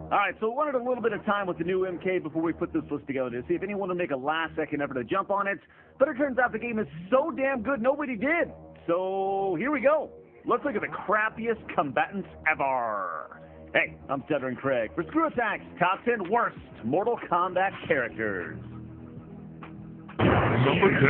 All right, so we wanted a little bit of time with the new MK before we put this list together to see if anyone would make a last-second effort to jump on it. But it turns out the game is so damn good, nobody did. So here we go. Let's look at the crappiest combatants ever. Hey, I'm Stuttering Craig for Screw Attack's Top 10 Worst Mortal Kombat Characters. Number 10.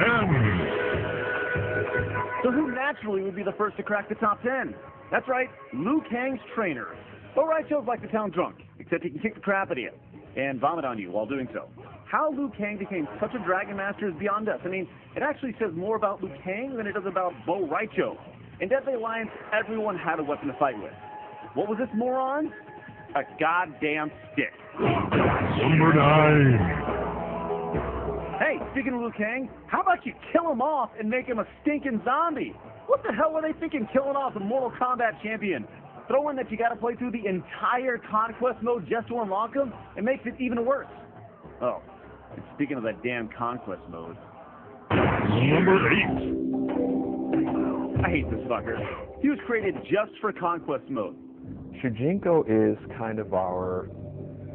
So who naturally would be the first to crack the top 10? That's right, Liu Kang's trainer. Bo' Rai Cho's like the town drunk, except he can kick the crap out of you and vomit on you while doing so. How Liu Kang became such a Dragon Master is beyond us. I mean, it actually says more about Liu Kang than it does about Bo' Rai Cho. In Deadly Alliance, everyone had a weapon to fight with. What was this moron? A goddamn stick. Number 9. Hey, speaking of Liu Kang, how about you kill him off and make him a stinking zombie? What the hell were they thinking killing off a Mortal Kombat champion? Throw in that you gotta play through the entire Conquest mode just to unlock him, it makes it even worse. Oh, and speaking of that damn Conquest mode. Number 8. I hate this fucker. He was created just for Conquest mode. Shujinko is kind of our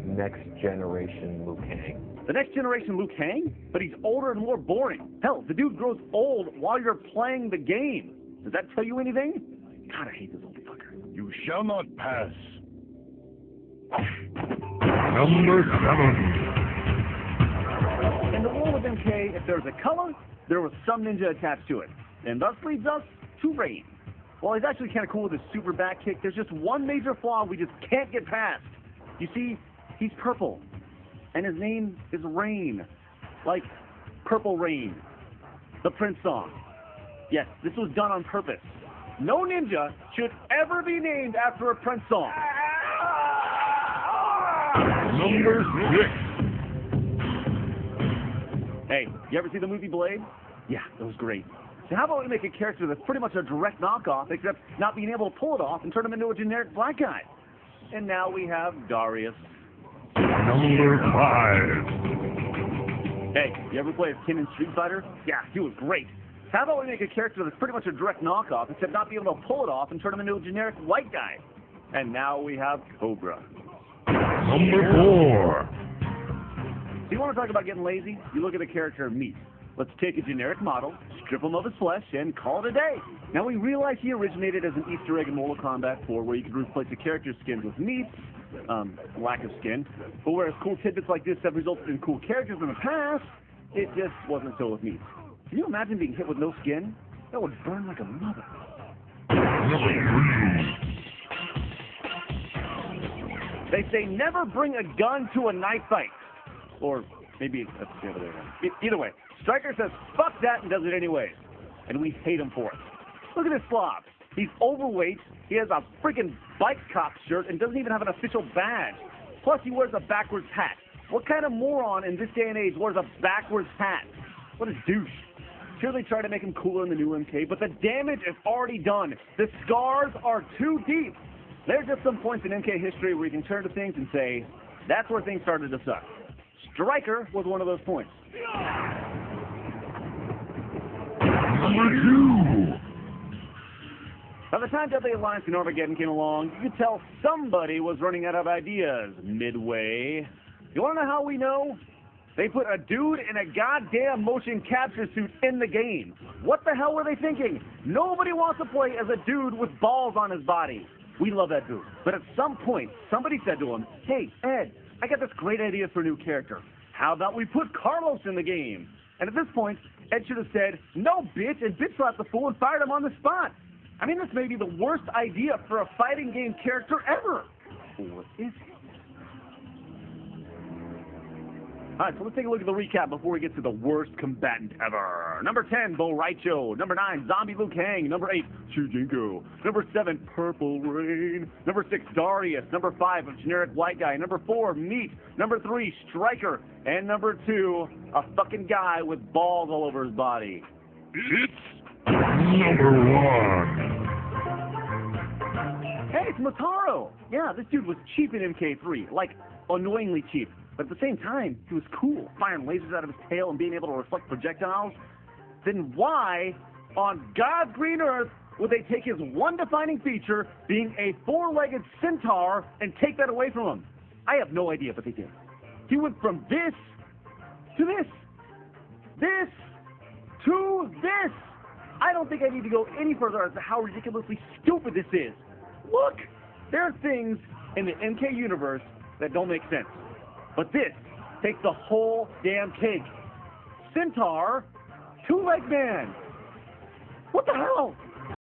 next generation Liu Kang. The next generation Liu Kang? But he's older and more boring. Hell, the dude grows old while you're playing the game. Does that tell you anything? God, I hate this old fucker. You shall not pass. Number 7. In the world of MK, if there's a color, there was some ninja attached to it. And thus leads us to Rain. While he's actually kind of cool with his super back kick, there's just one major flaw we just can't get past. You see, he's purple. And his name is Rain. Like Purple Rain. The Prince song. Yes, this was done on purpose. No ninja should ever be named after a Prince song. Number 6. Hey, you ever see the movie Blade? Yeah, it was great. So how about we make a character that's pretty much a direct knockoff, except not being able to pull it off and turn him into a generic black guy? And now we have Darius. Number 5. Hey, you ever play as Ken in Street Fighter? Yeah, he was great. How about we make a character that's pretty much a direct knockoff, except not be able to pull it off and turn him into a generic white guy? And now we have Cobra. Number 4. So you want to talk about getting lazy? You look at the character Meat. Let's take a generic model, strip him of his flesh, and call it a day. Now we realize he originated as an Easter egg in Mortal Kombat 4, where you could replace the character's skin with meat, lack of skin. But whereas cool tidbits like this have resulted in cool characters in the past, it just wasn't so with Meat. Can you imagine being hit with no skin? That would burn like a mother. Number 3. They say never bring a gun to a knife fight. Or maybe that's the other way around. Either way, Stryker says fuck that and does it anyways. And we hate him for it. Look at this slob. He's overweight, he has a freaking bike cop shirt, and doesn't even have an official badge. Plus he wears a backwards hat. What kind of moron in this day and age wears a backwards hat? What a douche. Sure, they try to make him cooler in the new MK, but the damage is already done. The scars are too deep. There's just some points in MK history where you can turn to things and say, that's where things started to suck. Stryker was one of those points. Number 2. By the time Deadly Alliance and Armageddon came along, you could tell somebody was running out of ideas midway. You want to know how we know? They put a dude in a goddamn motion capture suit in the game. What the hell were they thinking? Nobody wants to play as a dude with balls on his body. We love that dude. But at some point, somebody said to him, hey, Ed, I got this great idea for a new character. How about we put Carlos in the game? And at this point, Ed should have said, no, bitch, and bitch slapped the fool and fired him on the spot. I mean, this may be the worst idea for a fighting game character ever. Or is it? All right, so let's take a look at the recap before we get to the worst combatant ever. Number 10, Bo' Rai Cho. Number 9, Zombie Liu Kang. Number 8, Shujinko. Number 7, Purple Rain. Number 6, Darius. Number 5, a generic white guy. Number 4, Meat. Number 3, Stryker. And number 2, a fucking guy with balls all over his body. It's number 1. Hey, it's Motaro. Yeah, this dude was cheap in MK3. Like, annoyingly cheap. But at the same time, he was cool, firing lasers out of his tail and being able to reflect projectiles. Then why, on God's green earth, would they take his one defining feature, being a four-legged centaur, and take that away from him? I have no idea, but they did. He went from this to this, this to this. I don't think I need to go any further as to how ridiculously stupid this is. Look, there are things in the MK universe that don't make sense. But this takes the whole damn cake. Centaur, two-leg man. What the hell?